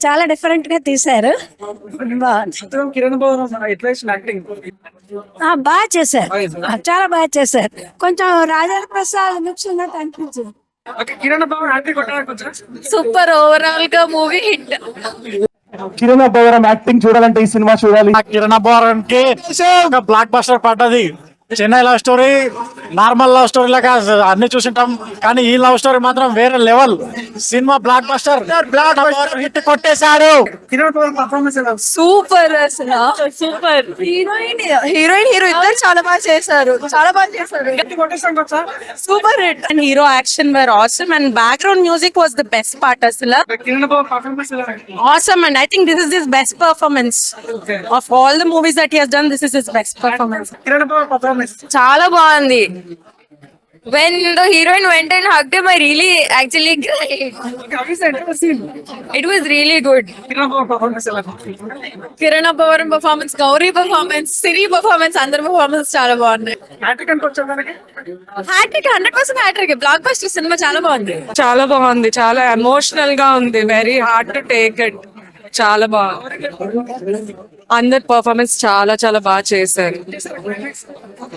చాలా డిఫరెంట్ గా తీశారు. బాగుంది. కిరణ్ బోర్ ఎట్లా యాక్టింగ్ బాగా చేశారు. చాలా బాగా చేశారు. కొంచెం రాజేంద్ర ప్రసాద్ లుక్స్ ఉన్నట్టు అనిపించింది. కిరణ్ బోర్ యాక్టింగ్ కొట్టడానికి సూపర్, ఓవరాల్ గా movie hit. Kiran Abbavaram acting చూడాలంటే ఈ సినిమా చూడాలి. కిరణ్ అబ్బవరం కి బ్లాక్ బస్టర్ పడ్డది. Chennai love story normal love story లాగా అన్ని చూసింటాం, కానీ ఈ లవ్ స్టోరీ మాత్రం వేరే level. Cinema block buster, block buster hit కొట్టేశాడు. కిరణ్ బోర్ పర్ఫార్మెన్స్ ఎలా సూపర్, అసలు సూపర్. హీరోయిన్ హీరో ఇద్దరు చాలా బాగా చేశారు, చాలా బాగా చేశారు. కొట్టేసాం వచ్చా super hit. And hero action where awesome and background music was the best part. అసలు కిరణ్ బోర్ పర్ఫార్మెన్స్ ఎలా awesome, and I think this is his best performance of all the movies that he has done. This is his best performance. Kiran బోర్ performance చాలా బాగుంది. When the heroine went and hugged him, I really actually cried. It was really good. Kiran బోర్ performance ఎలా Kiran Abbavaram performance, Gauri performance, Siri performance, అందరి performance చాలా బాగున్నాయి. Acting అనుకు వచ్చా దానికి హ్యాట్రిక్, 100% హ్యాట్రిక్. బ్లాక్ బస్టర్ సినిమా చాలా బాగుంది. చాలా బాగుంది, చాలా ఎమోషనల్ గా ఉంది, very hard to take it. చాలా బాగుంది, అందరి పర్ఫార్మెన్స్ చాలా చాలా బాగా చేశారు.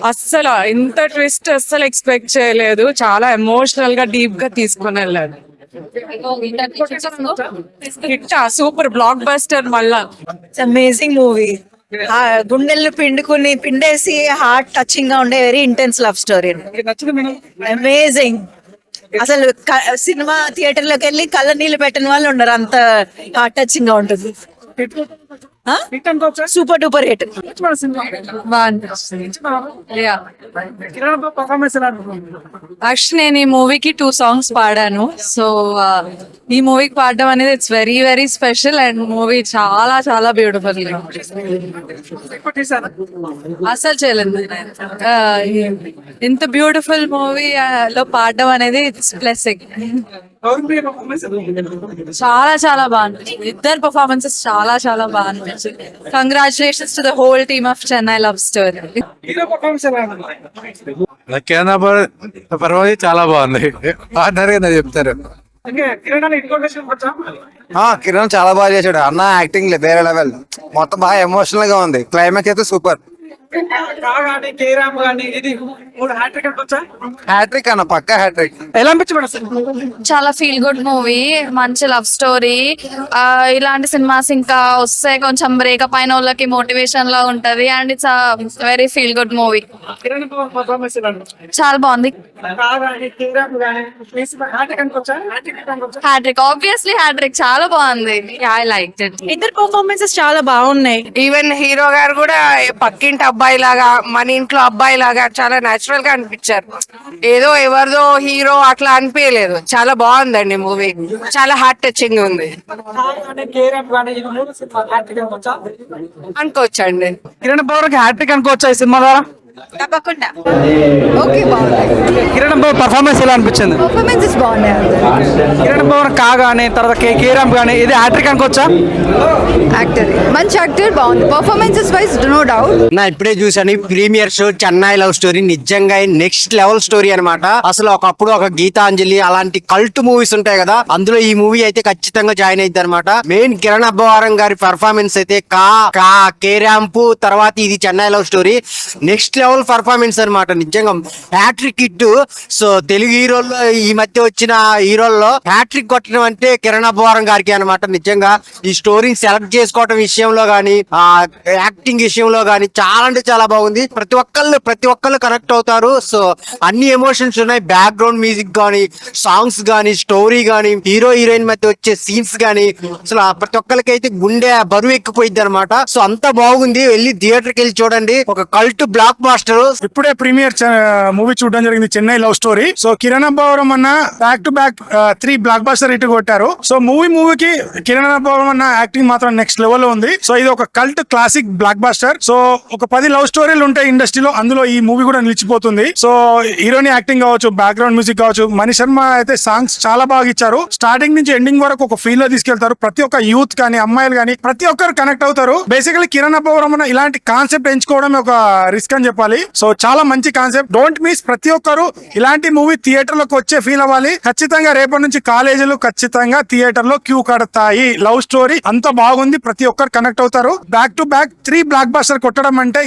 అస్సలు ఇంత ట్విస్ట్ అస్సలు ఎక్స్పెక్ట్ చేయలేదు. చాలా ఎమోషనల్ గా డీప్ గా తీసుకుని వెళ్ళాడు. Hit, super block buster. మళ్ళా అమేజింగ్ మూవీ. గుండెల్ని పిండేసి హార్ట్ టచింగ్ గా ఉండే వెరీ ఇంటెన్స్ లవ్ స్టోరీ. నచ్చింది మేడం. అమేజింగ్. అసలు సినిమా థియేటర్ లోకి వెళ్ళి కళ్ళ నీళ్ళు పెట్టిన వాళ్ళు ఉండరు, అంత హార్ట్ టచింగ్ గా ఉంటుంది. హిట్ అనుకోవచ్చా సూపర్ డూపర్ హిట్. బాగుంది. కిరణ్ బోర్ పర్ఫార్మెన్స్ ఎలా యాక్చువల్లీ నేను ఈ మూవీకి 2 songs పాడాను. సో ఈ మూవీకి పాడడం అనేది it's very very special, and movie చాలా చాలా బ్యూటిఫుల్. కొట్టేసారా అసలు చేయలేదు. ఇంత బ్యూటిఫుల్ మూవీ లో పాడడం అనేది ఇట్స్ బ్లెస్సింగ్. గౌరీ పర్ఫార్మెన్స్ చాలా చాలా బాగుంది. ఇద్దరు పర్ఫార్మెన్సెస్ చాలా చాలా బాగుంది. Congratulations to the whole team of Chennai love story. Hero performance ఎలా కిరణ్ అబ్బవరం చాలా బాగుంది. పార్ట్నర్ గా చెప్తారు. కిరణ్ హిట్ కొట్టేసాం వచ్చా కిరణ్ చాలా బాగా చేశాడు అన్న. యాక్టింగ్ వేరే లెవెల్, మొత్తం బాగా ఎమోషనల్ గా ఉంది. క్లైమాక్స్ అయితే సూపర్. కానీ కేరామ్ కానీ ఇది మూడు హ్యాట్రిక్ అనుకోవచ్చా హ్యాట్రిక్ అన్న, పక్కా హ్యాట్రిక్. ఎలా అనిపించబడు చాలా ఫీల్ గుడ్ మూవీ, మంచి లవ్ స్టోరీ. ఇలాంటి సినిమాస్ ఇంకా వస్తే కొంచెం బ్రేకప్ అయిన వాళ్ళకి మోటివేషన్ లా ఉంటది. And it's very feel good movie. Kiran బోర్ పర్ఫార్మెన్స్ ఎలా చాలా బాగుంది. కేరామ్ కానీ హ్యాట్రిక్ అనుకోవచ్చా హ్యాట్రిక్, ఆబ్వియస్లీ హ్యాట్రిక్, చాలా బాగుంది. I like it. ఇద్దరు పర్ఫార్మెన్సెస్ చాలా బాగున్నాయి. ఈవెన్ హీరో గారు కూడా పక్కింటి అబ్బాయి లాగా, మన ఇంట్లో అబ్బాయి లాగా చాలా నేచురల్ గా అనిపించారు. ఏదో ఎవరిదో హీరో అట్లా అనిపించలేదు. చాలా బాగుందండి మూవీ, చాలా హార్ట్ టచింగ్ ఉంది. కేరామ్ కానీ ఇది మూడు సినిమా హ్యాట్రిక్ అనుకోవచ్చా అనుకోవచ్చండి. కిరణ్ బోర్ హ్యాట్రిక్ అనుకోవచ్చా ఈ సినిమా ద్వారా తప్పకుండా. ఓకే, బాగుంది. కిరణ్ బోర్ పర్ఫార్మెన్స్ ఎలా అనిపించింది పర్ఫార్మెన్సెస్ బాగున్నాయి. కిరణ్ బోర్ కానీ తర్వాత కేరామ్ కానీ ఇది హ్యాట్రిక్ అనుకోవచ్చా యాక్టర్, మంచి యాక్టర్, బాగుంది. Performances wise no doubt. నా ఇప్పుడే చూసాను premiere show Chennai love story. నిజంగా నెక్స్ట్ లెవెల్ స్టోరీ అనమాట. అసలు ఒకప్పుడు ఒక గీతాంజలి అలాంటి కల్ట్ మూవీస్ ఉంటాయి కదా, అందులో ఈ మూవీ అయితే ఖచ్చితంగా జాయిన్ అయింది అనమాట. మెయిన్ కిరణ్ అబ్బవరం గారి పర్ఫార్మెన్స్ అయితే కేరాంపు తర్వాత ఇది Chennai love story next level performance అనమాట. నిజంగా హ్యాట్రిక్ హిట్. సో తెలుగు హీరోల్లో ఈ మధ్య వచ్చిన హీరోల్లో హ్యాట్రిక్ కొట్టడం అంటే కిరణ్ అబ్బవరం గారికి అనమాట. నిజంగా ఈ స్టోరీని సెలెక్ట్ చేసుకోవడం విషయంలో గానీ, యాక్టింగ్ విషయంలో గానీ చాలా అంటే చాలా బాగుంది. ప్రతి ఒక్కళ్ళు కనెక్ట్ అవుతారు. సో అన్ని ఎమోషన్స్ ఉన్నాయి. బ్యాక్గ్రౌండ్ మ్యూజిక్ గానీ, సాంగ్స్ గానీ, స్టోరీ గానీ, హీరో హీరోయిన్ మధ్య వచ్చే సీన్స్ గానీ అసలు ప్రతి ఒక్కరికి అయితే గుండె బరువు ఎక్కిపోయింది అనమాట. సో అంత బాగుంది. వెళ్ళి థియేటర్కి వెళ్ళి చూడండి. ఒక కల్ట్ బ్లాక్ మాస్టర్. ఇప్పుడే ప్రీమియర్ మూవీ చూడడం జరిగింది, Chennai love story. So Kiran Abbavaram అన్న back to back 3 blockbuster hit కొట్టారు. సో మూవీకి కిరణ్ అబ్బవరం అన్న యాక్టింగ్ మాత్రం నెక్స్ట్ లెవెల్ లో ఉంది. సో ఇది ఒక cult classic block buster. So ఒక 10 లవ్ స్టోరీలు ఉంటాయి ఇండస్ట్రీలో, అందులో ఈ మూవీ కూడా నిలిచిపోతుంది. సో హీరోని యాక్టింగ్ కావచ్చు, బ్యాక్గ్రౌండ్ మ్యూజిక్ కావచ్చు, మణి శర్మ అయితే సాంగ్స్ చాలా బాగా ఇచ్చారు. స్టార్టింగ్ నుంచి ఎండింగ్ వరకు ఒక ఫీల్ లో తీసుకెళ్తారు. ప్రతి ఒక్క యూత్ కానీ, అమ్మాయిలు కానీ ప్రతి ఒక్కరు కనెక్ట్ అవుతారు. బేసికలీ కిరణ్ అబ్బవరం అన్న ఇలాంటి కాన్సెప్ట్ ఎంచుకోవడం ఒక రిస్క్ అని చెప్పాలి. అవ్వాలి. సో చాలా మంచి కాన్సెప్ట్, డోంట్ మిస్. ప్రతి ఒక్కరు ఇలాంటి మూవీ థియేటర్ లోకి వచ్చే ఫీల్ అవ్వాలి. ఖచ్చితంగా రేపటి నుంచి కాలేజీలు ఖచ్చితంగా థియేటర్ లో క్యూ కడతాయి. లవ్ స్టోరీ అంత బాగుంది, ప్రతి ఒక్కరు కనెక్ట్ అవుతారు. Back to back 3 block buster కొట్టడం అంటే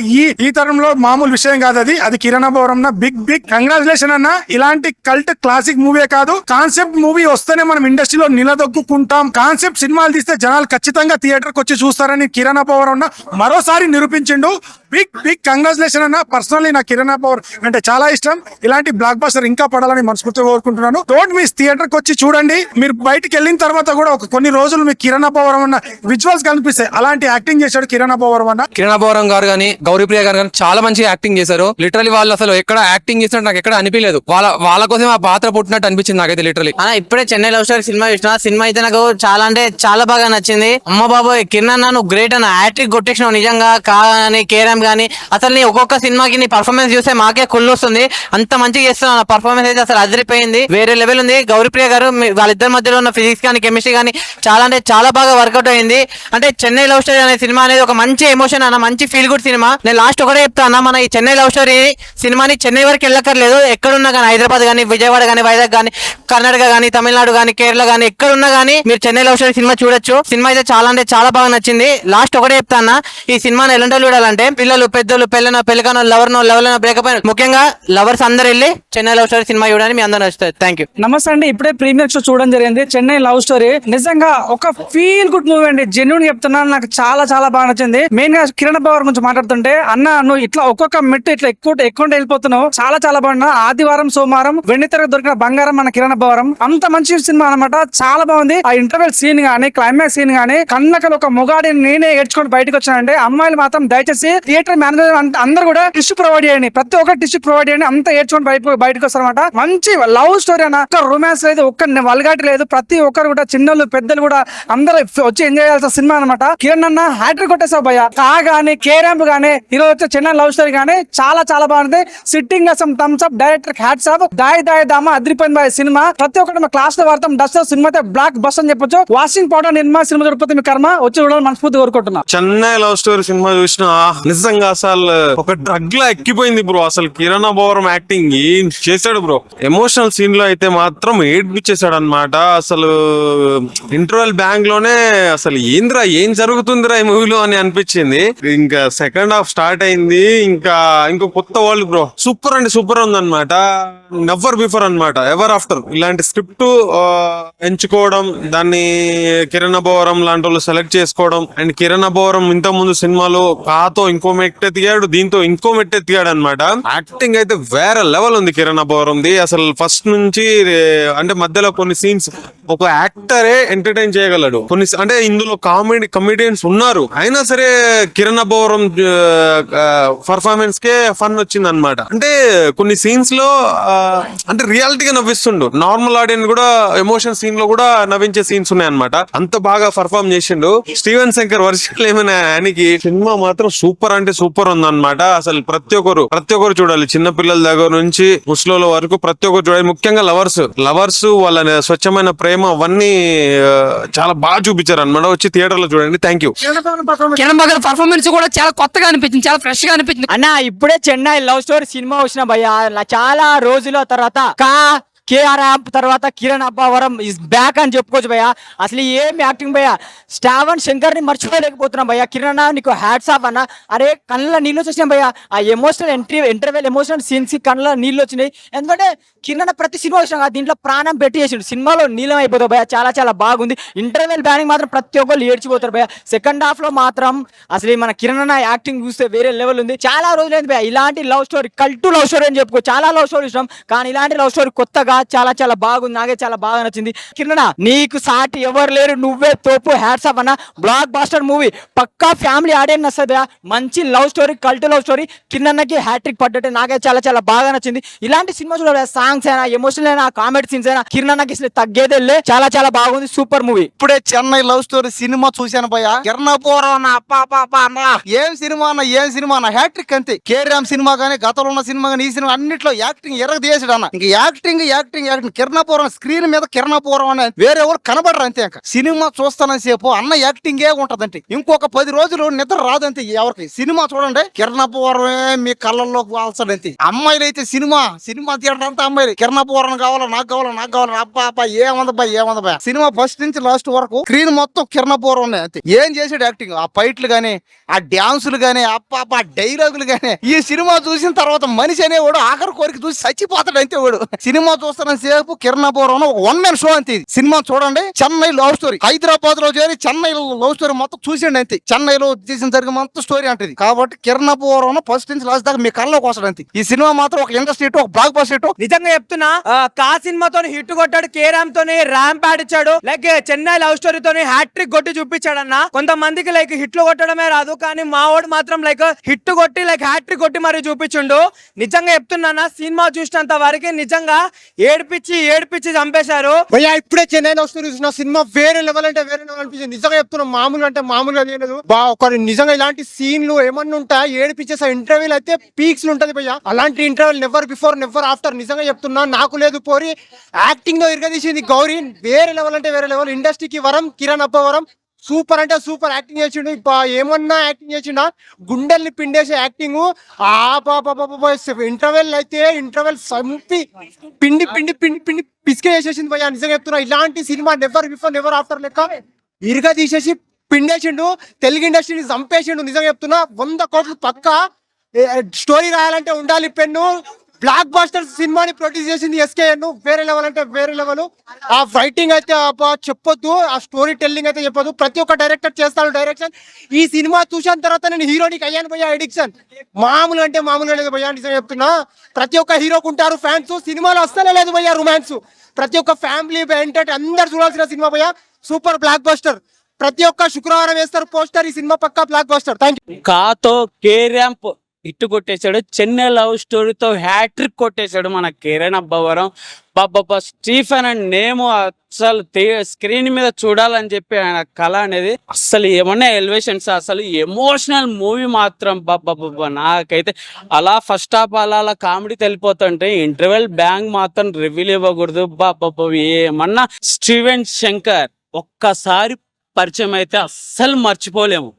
ఈ తరంలో మామూలు విషయం కాదు. అది కిరణ్ అబ్బవరం బిగ్ కంగ్రాచులేషన్ అన్న. ఇలాంటి కల్ట్ క్లాసిక్ మూవీ కాదు, కాన్సెప్ట్ మూవీ వస్తేనే మనం ఇండస్ట్రీలో నిలదొక్కుంటాం. కాన్సెప్ట్ సినిమాలు తీస్తే జనాలు ఖచ్చితంగా థియేటర్ కి వచ్చి చూస్తారని కిరణ్ అబ్బవరం మరోసారి నిరూపించిండు. బిగ్ కంగ్రాచులేషన్ అన్న. పర్సనల్లీ నాకు కిరణ్ అబ్బవరం అంటే చాలా ఇష్టం. ఇలాంటి బ్లాక్ బస్టర్ ఇంకా పడాలని మనస్ఫూర్తిగా కోరుకుంటున్నాను. డోంట్ మిస్, థియేటర్ కి వచ్చి చూడండి. మీరు బయటికి వెళ్ళిన తర్వాత కూడా కొన్ని రోజులు మీకు కిరణ్ అబ్బవరం అన్న విజువల్స్ కనిపిస్తాయి. అలాంటి యాక్టింగ్ చేశాడు కిరణ్ అబ్బవరం అన్న. కిరణ్ అబ్బవరం గారు గానీ గౌరీప్రియ గారు కానీ చాలా మంచిగా యాక్టింగ్ చేశారు. లిటరలీ వాళ్ళు అసలు ఎక్కడ యాక్టింగ్ చేసినట్టు నాకు ఎక్కడ అనిపించలేదు. వాళ్ళ కోసం ఆ పాత్ర పుట్టినట్టు అనిపించింది నాకైతే లిటరలీ. ఇప్పుడే చెన్నై లవ్ స్టోరీ సినిమా చూసిన. సినిమా అయితే నాకు చాలా అంటే చాలా బాగా నచ్చింది. అమ్మ బాబోయ్, కిరణ్ అన్న నువ్వు గ్రేట్ అన్న, హ్యాట్రిక్ కొట్టేసినావు నిజంగా. కానీ కేరామ్ గానీ అసలు నీ ఒక్కొక్క సినిమాకి నీ పర్ఫార్మెన్స్ చూస్తే మాకే కుళ్ళు వస్తుంది. అంత మంచిగా చేస్తున్నావు. పర్ఫార్మెన్స్ అయితే అసలు అదిరిపోయింది, వేరే లెవెల్ ఉంది. గౌరీప్రియ గారు వాళ్ళిద్దరి మధ్యలో ఉన్న ఫిజిక్స్ కానీ కెమిస్ట్రీ కానీ చాలా అంటే చాలా బాగా వర్కౌట్ అయింది. అంటే చెన్నై లవ్ స్టోరీ అనే సినిమా అనేది ఒక మంచి ఎమోషన్ అన్న, మంచి ఫీల్ గుడ్ సినిమా. నేను లాస్ట్ ఒకటే చెప్తా అన్న, మన ఈ చెన్నై లవ్ స్టోరీ సినిమాని చెన్నై వరకు వెళ్ళక్కర్లేదు. ఎక్కడున్నా కానీ హైదరాబాద్ కానీ, విజయవాడ కానీ, వైజాగ్ కానీ, కర్ణాటక కానీ, తమిళనాడు కానీ, కేరళ కానీ, ఎక్కడున్నా కానీ మీరు చెన్నై లవ్ స్టోరీ సినిమా చూడొచ్చు. సినిమా అయితే చాలా అంటే చాలా బాగా నచ్చింది. లాస్ట్ ఒకటే చెప్తా అన్న, ఈ సినిమాని ఎలాంటి చూడాలంటే పిల్లలు, పెద్దలు, పెళ్ళకనో, లవర్నో, బ్రేకప్ అయిన, ముఖ్యంగా లవర్స్ అందరు వెళ్ళి చెన్నై లవ్ స్టోరీ సినిమా చూడని మీ అందరూ నచ్చుతుంది. Thank you. నమస్తే అండి. ఇప్పుడే ప్రీమియర్ షో చూడడం జరిగింది చెన్నై లవ్ స్టోరీ. నిజంగా ఒక ఫీల్ గుడ్ మూవీ అండి. జెన్యూన్ చెప్తున్నాను, నాకు చాలా చాలా బాగా నచ్చింది. మెయిన్ గా కిరణ్ అబ్బవరం గురించి మాట్లాడుతుంటే, అన్న నువ్వు ఇట్లా ఒక్కొక్క మెట్టు ఇట్లా ఎక్కువ వెళ్ళిపోతున్నావు. చాలా చాలా బాగున్నా. ఆదివారం, సోమవారం వెండితెర దొరికిన బంగారం మన కిరణ్ అబ్బవరం. అంత మంచి సినిమా అనమాట, చాలా బాగుంది. ఆ ఇంటర్వెల్ సీన్ గానీ, క్లైమాక్స్ సీన్ గానీ, కళ్ళకలు ఒక మొగాడిని నేనే ఏడ్చుకొని బయటకు వచ్చానంటే, అమ్మాయిలు మాత్రం దయచేసి థియేటర్ మేనేజర్ అందరూ కూడా టిష్యూ ప్రొవైడ్ చేయండి. ప్రతి ఒక్కరు టిష్యూ ప్రొవైడ్ చేయండి. అంత ఏడ్చుకొని బయటకు వస్తారనమాట. మంచి లవ్ స్టోరీ అన్న. ఒక్క రొమాన్స్ లేదు, ఒక్క వల్గాటి లేదు. ప్రతి ఒక్కరు కూడా, చిన్నలు పెద్దలు కూడా అందరూ వచ్చి ఎంజాయ్ చేయాల్సిన సినిమా అనమాట. కిరణ్ అన్న హ్యాట్రిక్ కొట్టేసావు భయ్య. కా గానీ, కేరాంప్ గానీ, ఈరోజు వచ్చే చెన్నై లవ్ స్టోరీ గానీ చాలా చాలా బాగుంది. Sitting awesome thumbs up, director hats off. దాయి దామా అదిరిపోయింది భయ సినిమా. ప్రతి ఒక్కటి మా క్లాస్ లో వాడతాం. డస్ట్ సినిమా అయితే బ్లాక్ బస్ అని చెప్పొచ్చు. వాషింగ్ పౌడర్ నిర్మా సినిమా దొరికిపోతే మీ కర్మ. వచ్చి చూడాలని మనస్ఫూర్తి కోరుకుంటున్నా. చెన్నై లవ్ స్టోరీ సినిమా చూసిన నిజంగా అసలు ఒక డ్రగ్ లా ఎక్కిపోయింది బ్రో. అసలు కిరణ్ అబ్బవరం యాక్టింగ్ ఏం చేశాడు బ్రో. ఎమోషనల్ సీన్ లో అయితే మాత్రం ఏడ్పించేశాడు అనమాట. అసలు ఇంటర్వెల్ బ్యాంక్ లోనే అసలు ఏం జరుగుతుందిరా ఈ మూవీలో అని అనిపించింది. ఇంకా సెకండ్ హాఫ్ స్టార్ట్ అయింది, ఇంకో కొత్త వరల్డ్ బ్రో. సూపర్ అంటే సూపర్ ఉంది అనమాట. నెవర్ బిఫోర్ అనమాట, ఎవర్ ఆఫ్టర్. ఇలాంటి స్క్రిప్ట్ ఎంచుకోవడం, దాన్ని కిరణ్ అబ్బవరం లాంటి వాళ్ళు సెలెక్ట్ చేసుకోవడం. అండ్ కిరణ్ అబ్బవరం ఇంత ముందు సినిమాలో కాతో ఇంకో మెట్టెత్తిగాడు, దీంతో ఇంకో మెట్టెత్తిగాడు అనమాట. యాక్టింగ్ అయితే వేరే లెవెల్ ఉంది కిరణ్ అబ్బవరంది. అసలు ఫస్ట్ నుంచి అంటే మధ్యలో కొన్ని సీన్స్ ఒక యాక్టరే ఎంటర్టైన్ చేయగలడు. కొన్ని అంటే ఇందులో కమెడియన్స్ ఉన్నారు, అయినా సరే కిరణ్ అబ్బవరం పర్ఫార్మెన్స్ కే ఫన్ వచ్చింది అనమాట. అంటే కొన్ని సీన్స్ లో అంటే రియాలిటీగా నవ్విస్తుండు. నార్మల్ ఆడియన్స్ కూడా ఎమోషన్ సీన్ లో కూడా నవ్వించే సీన్స్ ఉన్నాయి అనమాట. అంత బాగా పర్ఫార్మ్ చేసిండు. స్టీవెన్ శంకర్ వర్షాలు ఏమైనా ఆయనకి. సినిమా మాత్రం సూపర్ అంటే సూపర్ ఉంది అనమాట. అసలు ప్రతి ఒక్కరు చూడాలి. చిన్న పిల్లల దగ్గర నుంచి ముసలోళ్ళ వరకు ప్రతి ఒక్కరు చూడాలి. ముఖ్యంగా లవర్స్ వాళ్ళ స్వచ్ఛమైన ప్రేమ అవన్నీ చాలా బాగా చూపించారు అనమాట. వచ్చి థియేటర్ లో చూడండి. Thank you. Kiran Babu performance కూడా చాలా కొత్తగా అనిపించింది, చాలా ఫ్రెష్ గా అనిపించింది. అన్న ఇప్పుడే చెన్నై లవ్ స్టోరీ సినిమా వచ్చిన భయ్య, చాలా రోజుల తర్వాత కేఆర్ఆర్ తర్వాత కిరణ్ అబ్బవరం ఇస్ బ్యాక్ అని చెప్పుకోవచ్చు భయ్య. అసలు ఏం యాక్టింగ్ భయ్య. స్టీవెన్ శంకర్ ని మర్చిపోలేకపోతున్నాం భయ్య. కిరణ్ నీకు హ్యాట్స్ ఆఫ్ అన్న. అరే కళ్ళ నీళ్ళు వచ్చినాయి భయ్య. ఆ ఎమోషనల్ ఇంటర్వెల్ ఎమోషనల్ సీన్స్ కళ్ళ నీళ్ళు వచ్చినాయి. ఎందుకంటే కిరణ్ ప్రతి సినిమా వచ్చినా దీంట్లో ప్రాణం పెట్టి చేసిండు. సినిమాలో నీలం అయిపోతావు భయ్య. చాలా చాలా బాగుంది. ఇంటర్వెల్ బ్యానింగ్ మాత్రం ప్రతి ఒక్కరు ఏడ్చిపోతారు భయ్య. సెకండ్ హాఫ్ లో మాత్రం అసలు మన కిరణ్ యాక్టింగ్ చూస్తే వేరే లెవెల్ ఉంది. చాలా రోజులైంది భయ్య ఇలాంటి లవ్ స్టోరీ, కల్టు లవ్ స్టోరీ అని చెప్పుకో. చాలా లవ్ స్టోరీ ఇష్టం, కానీ ఇలాంటి లవ్ స్టోరీ కొత్తగా చాలా చాలా బాగుంది. నాకే చాలా బాగా నచ్చింది. కిరణ్ నీకు సాటి ఎవరు లేరు, నువ్వే తోపు. హ్యాట్స్ ఆఫ్ అన్న. బ్లాక్ బాస్టర్ మూవీ, పక్కా ఫ్యామిలీ ఆడియన్స్ వస్తుంది. మంచి love story, cult love story. కిరణ్కి హ్యాట్రిక్ పడ్డట్టు నాకే చాలా చాలా బాగా నచ్చింది. ఇలాంటి సినిమా చూడాలి. సాంగ్స్ అయినా, ఎమోషనల్ అయినా, కామెడీ సీన్స్ అయినా కిరణ్కి అసలు తగ్గేదే. చాలా చాలా బాగుంది. Super movie. ఇప్పుడే చెన్నై లవ్ స్టోరీ సినిమా చూశాను భయ్య. కిరణ్ అబ్బవరం ఏం సినిమా అన్న హ్యాట్రిక్ అంతే. కేరామ్ సినిమా గానీ, గతంలో ఉన్న సినిమా గానీ, ఈ సినిమా అన్నిట్లో యాక్టింగ్ ఎరగ తీసాడు అన్న. ఇంక యాక్టింగ్ యాక్టింగ్ కిరణాపురం స్క్రీన్ మీద కిరణాపురం అని వేరే ఎవరు కనబడరు అంతే. ఇంకా సినిమా చూస్తానని సేపు అన్న యాక్టింగ్ ఏ ఉంటదంటే ఇంకొక 10 రోజులు నిద్ర రాదంతే ఎవరికి. సినిమా చూడండి కిరణాపురమే మీ కళ్ళల్లోకి వాల్చడంతే. అమ్మాయిలు అయితే సినిమా థియేటర్ అంతా అమ్మాయిలు కిరణాపురం కావాలా నాకు కావాలా అబ్బా ఏమందబ్బా సినిమా ఫస్ట్ నుంచి లాస్ట్ వరకు స్క్రీన్ మొత్తం కిరణాపురం అంతే. ఏం చేసాడు యాక్టింగ్, ఆ ఫైట్లు గానీ ఆ డాన్సులు గానీ ఆ డైలాగులు గానీ ఈ సినిమా చూసిన తర్వాత మనిషి అనేవాడు ఆఖరి కోరిక చూసి చచ్చిపోతాడు అంతే వాడు. సినిమా చూస్తున్న సేపు కిరణాపురం ఒక 1 man షో అంతే. సినిమా చూడండి చెన్నై లవ్ స్టోరీ, హైదరాబాద్ లో చేరి చెన్నై లవ్ స్టోరీ మొత్తం చూసిండి అంతే. చెన్నైలో తీసిన జరిగిన మొత్తం స్టోరీ అంటది. కాబట్టి కిరణాపురం ఫస్ట్ నుంచి లాస్ట్ దాకా మీ కళ్ళలోకి వస్తాడు అంతే. ఈ సినిమా మాత్రం ఒక ఇండస్ట్రీ ఒక బ్లాక్ బస్టర్ హిట్. నిజంగా చెప్తున్నా కా సినిమాతో హిట్ కొట్టాడు, కేరామ్ తోని ర్యాంప్ ఆడిచ్చాడు, లైక్ చెన్నై లవ్ స్టోరీ తోని హ్యాట్రిక్ కొట్టి చూపించాడు అన్న. కొంతమందికి లైక్ హిట్లు కొట్టడమే రాదు, కానీ మా వాడు మాత్రం లైక్ హిట్ కొట్టి లైక్ హ్యాట్రిక్ కొట్టి మరి చూపించుండు. నిజంగా చెప్తున్నా సినిమా చూసినంత వరకు నిజంగా ఏడిపించి చంపేశారు భయ్యా. ఇప్పుడే చెన్నై లవ్ స్టోరీ చూసిన సినిమా వేరే లెవెల్ అంటే వేరే లెవెల్ అనిపించింది. నిజంగా చెప్తున్నా మామూలుగా అంటే మామూలుగా లేదు ఒక నిజంగా ఇలాంటి సీన్లు ఏమన్నా ఉంటా ఏడిపించేసా. ఇంటర్వ్యూలు అయితే పీక్స్ ఉంటది భయ్యా. అలాంటి ఇంటర్వ్యూలు నెవర్ బిఫోర్ నెవర్ ఆఫ్టర్. నిజంగా చెప్తున్నా నాకు లేదు పోరి యాక్టింగ్ లో ఇరగదీసింది గౌరీ. వేరే లెవెల్ అంటే వేరే లెవెల్. ఇండస్ట్రీకి వరం కిరణ్ అబ్బవరం. సూపర్ అంటే సూపర్ యాక్టింగ్ చేసిండు. ఏమన్నా యాక్టింగ్ చేసిండా గుండెల్ని పిండేసే యాక్టింగ్. ఇంటర్వెల్ అయితే ఇంటర్వెల్ సంపి పిండి పిండి పిండి పిండి పిసికే చేసేసింది భయ్యా. నిజంగా చెప్తున్నా ఇలాంటి cinema never before never after లెక్క ఇరుగా తీసేసి పిండేసిండు. తెలుగు ఇండస్ట్రీని చంపేసిండు. నిజంగా చెప్తున్నా 100 కోట్లు పక్కా. స్టోరీ రాయాలంటే ఉండాలి పెన్ను. బ్లాక్ బాస్టర్ సినిమాని ప్రొడ్యూస్ చేసింది ఎస్కేఎన్. వేరే లెవెల్ అంటే వేరే లెవెల్. ఆ ఫైటింగ్ అయితే చెప్పొద్దు, ఆ స్టోరీ టెల్లింగ్ అయితే చెప్పొద్దు. ప్రతి ఒక్క డైరెక్టర్ చేస్తాడు డైరెక్షన్. ఈ సినిమా చూసిన తర్వాత నేను హీరోనికి అయ్యాను భయ్యా ఎడిక్షన్. మామూలు అంటే మామూలుగా లేదు భయ్యా. నిజంగా చెప్తున్నా ప్రతి ఒక్క హీరోకు ఉంటారు ఫ్యాన్స్. సినిమాలో అస్సలే లేదు భయ్యా రొమాన్స్. ప్రతి ఒక్క ఫ్యామిలీ ఎంటర్టైన్ అందరు చూడాల్సిన సినిమా భయ్యా. Super blockbuster. ప్రతి ఒక్క శుక్రవారం వేస్తారు పోస్టర్. ఈ సినిమా పక్కా బ్లాక్ బాస్టర్. Thank you. కాతో ర్యాంప్ హిట్ కొట్టేశాడు, చెన్నై లవ్ స్టోరీతో హ్యాట్రిక్ కొట్టేశాడు మన కిరణ్ అబ్బవరం. బాబా స్టీఫెన్ అండ్ నేమ్ అసలు స్క్రీన్ మీద చూడాలని చెప్పి ఆయన కళ అనేది అసలు ఏమన్నా ఎలివేషన్స్, అసలు ఎమోషనల్ మూవీ మాత్రం బాబా. నాకైతే అలా ఫస్ట్ హాఫ్ అలా కామెడీ తెలిపోతుంటే ఇంటర్వెల్ బ్యాంగ్ మాత్రం రివ్యూలు ఇవ్వకూడదు బాబా. ఏమన్నా స్టీవెన్ శంకర్ ఒక్కసారి పరిచయం అయితే అస్సలు మర్చిపోలేము.